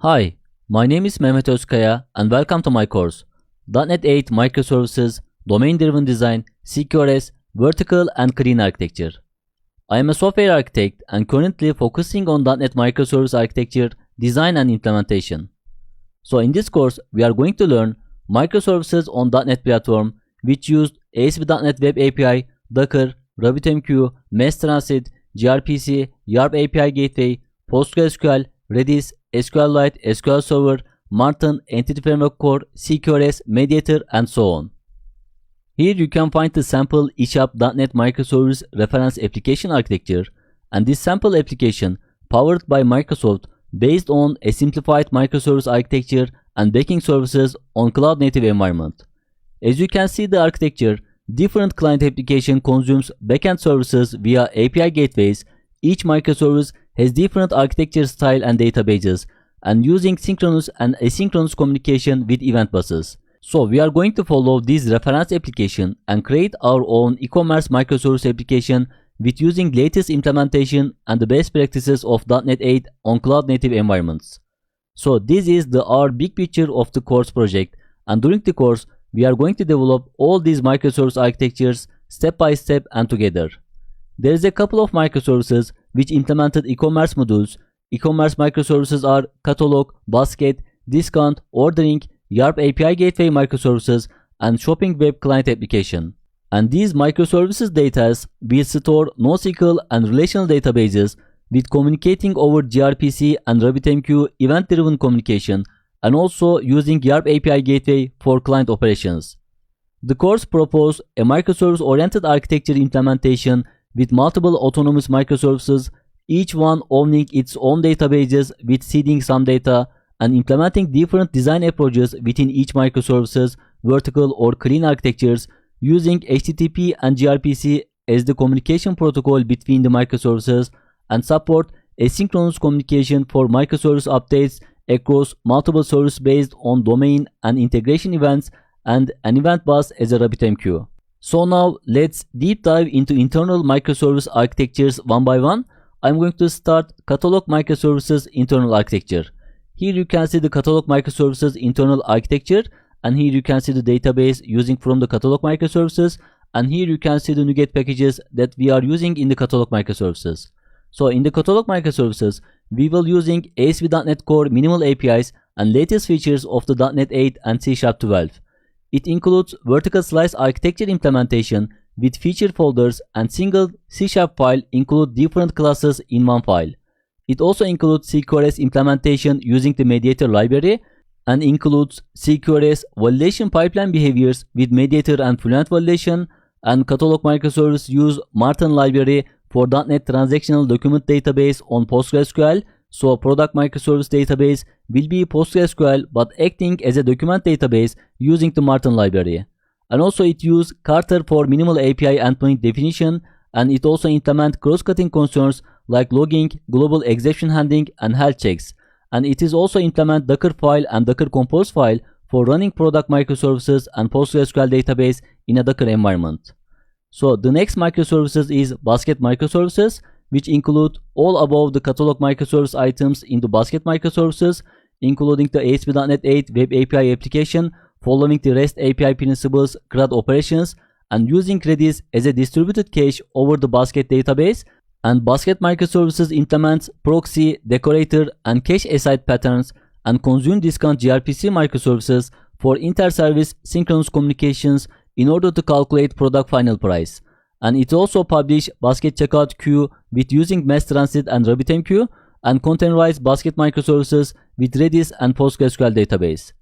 Hi, my name is Mehmet Özkaya and welcome to my course, .NET 8 Microservices, Domain-Driven Design, CQRS, Vertical and Clean Architecture. I am a software architect and currently focusing on .NET Microservice Architecture, Design and Implementation. So in this course, we are going to learn microservices on .NET platform which used ASP.NET Web API, Docker, RabbitMQ, Mass Transit, gRPC, YARP API Gateway, PostgreSQL, Redis, SQLite, SQL Server, Martin, Entity Framework Core, CQRS, Mediator, and so on. Here you can find the sample eShop.NET Microservice Reference Application Architecture, and this sample application, powered by Microsoft, based on a simplified microservice architecture and backing services on cloud-native environment. As you can see the architecture, different client application consumes backend services via API gateways. Each microservice has different architecture style and databases, and using synchronous and asynchronous communication with event buses. So we are going to follow this reference application and create our own e-commerce microservice application with using latest implementation and the best practices of .NET 8 on cloud-native environments. So this is our big picture of the course project, and during the course, we are going to develop all these microservice architectures step by step and together. There is a couple of microservices which implemented e-commerce modules. E-commerce microservices are Catalog, Basket, Discount, Ordering, YARP API Gateway microservices, and Shopping Web Client application. And these microservices data will store NoSQL and relational databases with communicating over gRPC and RabbitMQ event-driven communication, and also using YARP API Gateway for client operations. The course proposes a microservice-oriented architecture implementation with multiple autonomous microservices, each one owning its own databases with seeding some data, and implementing different design approaches within each microservices, vertical or clean architectures, using HTTP and gRPC as the communication protocol between the microservices, and support asynchronous communication for microservice updates across multiple services based on domain and integration events, and an event bus as a RabbitMQ. So now let's deep dive into internal microservice architectures one by one. I'm going to start Catalog Microservices internal architecture. Here you can see the Catalog Microservices internal architecture, and here you can see the database using from the Catalog Microservices, and here you can see the NuGet packages that we are using in the Catalog Microservices. So in the Catalog Microservices, we will using ASP.NET Core minimal APIs and latest features of the .NET 8 and C# 12. It includes vertical slice architecture implementation with feature folders, and single C# file include different classes in one file. It also includes CQRS implementation using the Mediator library, and includes CQRS validation pipeline behaviors with Mediator and Fluent validation, and Catalog Microservice use Martin library for .NET Transactional Document Database on PostgreSQL. So product microservice database will be PostgreSQL but acting as a document database using the Martin library. And also it uses Carter for minimal API endpoint definition, and it also implements cross-cutting concerns like logging, global exception handling, and health checks. And it is also implement Docker file and Docker Compose file for running product microservices and PostgreSQL database in a Docker environment. So the next microservices is Basket Microservices, which include all above the Catalog Microservice items in the Basket Microservices, including the ASP.NET 8 Web API application, following the REST API principles, CRUD operations, and using Redis as a distributed cache over the Basket database. And Basket Microservices implements proxy, decorator, and cache aside patterns, and consume discount gRPC microservices for inter-service synchronous communications in order to calculate product final price. And it also publish Basket Checkout Queue with using Mass Transit and RabbitMQ, and containerized Basket Microservices with Redis and PostgreSQL database.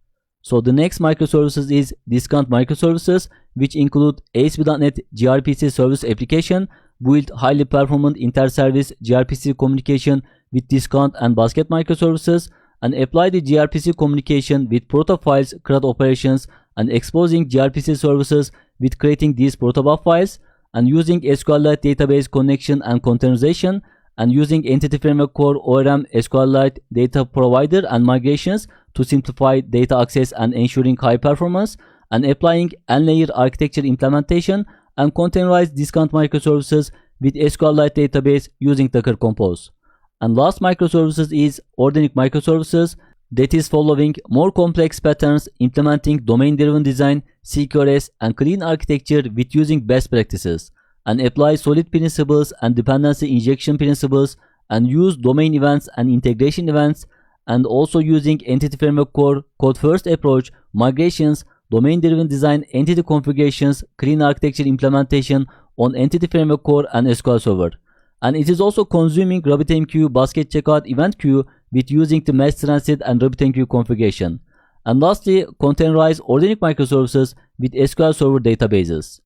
So the next microservices is Discount Microservices, which include ASP.NET gRPC service application, build highly performant inter-service gRPC communication with Discount and Basket Microservices, and apply the gRPC communication with protofiles, CRUD operations, and exposing gRPC services with creating these protobuf files, and using SQLite database connection and containerization, and using Entity Framework Core ORM SQLite data provider and migrations to simplify data access and ensuring high performance, and applying N-layer architecture implementation and containerized discount microservices with SQLite database using Docker Compose. And last microservices is Ordering Microservices, that is following more complex patterns, implementing domain-driven design, CQRS, and clean architecture with using best practices, and apply solid principles and dependency injection principles, and use domain events and integration events, and also using entity framework core, code first approach, migrations, domain-driven design, entity configurations, clean architecture implementation on entity framework core and SQL Server. And it is also consuming RabbitMQ basket checkout event queue with using the mesh transit and RabbitMQ configuration. And lastly, containerized organic microservices with SQL Server databases.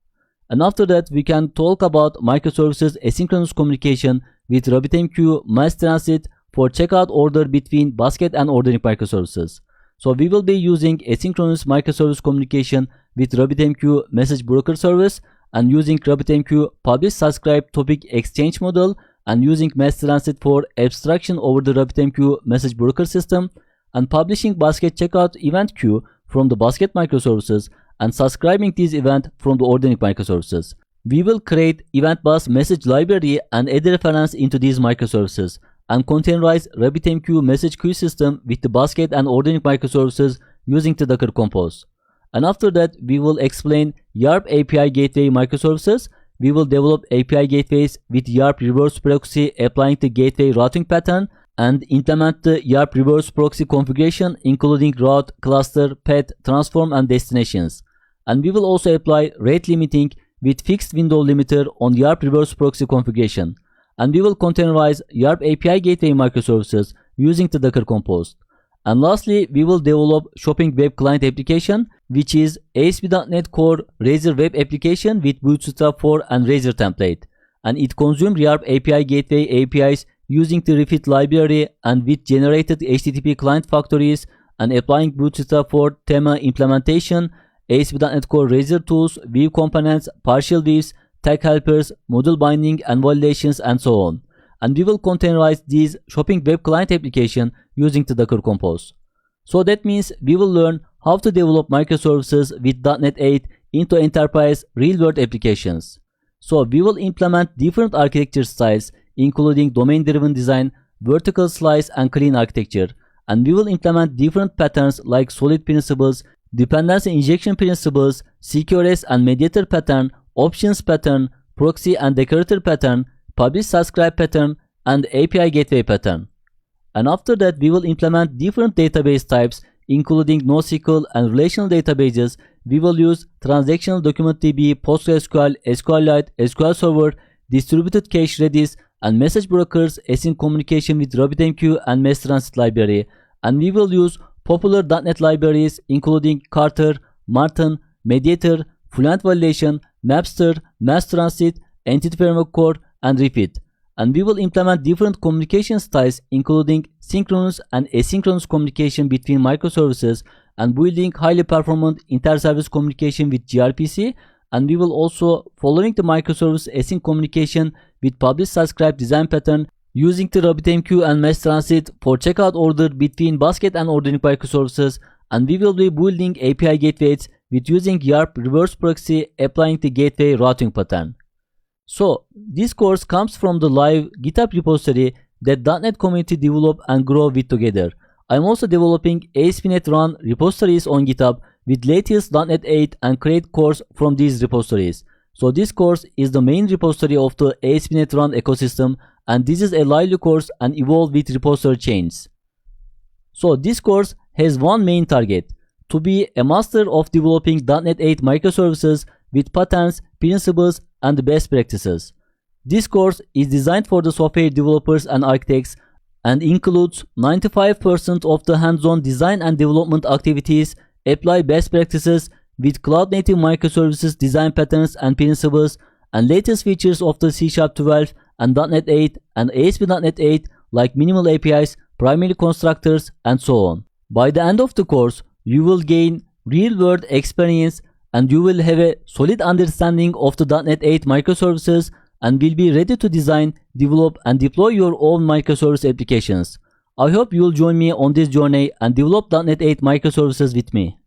And after that, we can talk about microservices asynchronous communication with RabbitMQ mesh transit for checkout order between basket and organic microservices. So we will be using asynchronous microservice communication with RabbitMQ message broker service, and using RabbitMQ publish subscribe topic exchange model, and using mesh transit for abstraction over the RabbitMQ message broker system, and publishing basket checkout event queue from the basket microservices and subscribing this event from the organic microservices. We will create event bus message library and add a reference into these microservices, and containerize RabbitMQ message queue system with the basket and organic microservices using the Docker Compose. And after that, we will explain YARP API gateway microservices. We will develop API gateways with YARP reverse proxy applying the gateway routing pattern, and implement the YARP reverse proxy configuration including route, cluster, path, transform, and destinations. And we will also apply rate limiting with fixed window limiter on YARP reverse proxy configuration. And we will containerize YARP API gateway microservices using the Docker Compose. And lastly, we will develop shopping web client application, which is ASP.NET Core Razor web application with Bootstrap 4 and Razor template. And it consumes YARP API gateway APIs using the refit library and with generated HTTP client factories, and applying Bootstrap 4 theme implementation, ASP.NET Core Razor tools, view components, partial views, tag helpers, module binding and validations, and so on. And we will containerize these shopping web client application using the Docker Compose. So that means we will learn how to develop microservices with .NET 8 into enterprise real-world applications. So we will implement different architecture styles including domain-driven design, vertical slice, and clean architecture. And we will implement different patterns like solid principles, dependency injection principles, CQRS and mediator pattern, options pattern, proxy and decorator pattern, publish subscribe pattern, and API gateway pattern. And after that, we will implement different database types including NoSQL and relational databases. We will use transactional document DB, PostgreSQL, SQLite, SQL Server, distributed cache Redis, and message brokers, async communication with RabbitMQ and mesh transit library. And we will use popular .NET libraries including Carter, Martin, Mediator, Fluent Validation, Mapster, mesh transit, entity framework core, and refit. And we will implement different communication styles including synchronous and asynchronous communication between microservices, and building highly performant inter-service communication with gRPC. And we will also following the microservice async communication with publish subscribe design pattern using the RabbitMQ and mesh transit for checkout order between basket and organic microservices. And we will be building API gateways with using YARP reverse proxy applying the gateway routing pattern. So this course comes from the live GitHub repository that .NET community develop and grow with together. I'm also developing ASP.NET Run repositories on GitHub with latest .NET 8 and create course from these repositories. So this course is the main repository of the ASP.NET Run ecosystem, and this is a lively course and evolve with repository changes. So this course has one main target: to be a master of developing .NET 8 microservices with patterns, principles, and the best practices. This course is designed for the software developers and architects and includes 95% of the hands-on design and development activities, apply best practices with cloud-native microservices design patterns and principles, and latest features of the C#12 and .NET 8 and ASP.NET 8 like minimal APIs, primary constructors, and so on. By the end of the course, you will gain real-world experience and you will have a solid understanding of the .NET 8 microservices and will be ready to design, develop, and deploy your own microservice applications. I hope you will join me on this journey and develop .NET 8 microservices with me.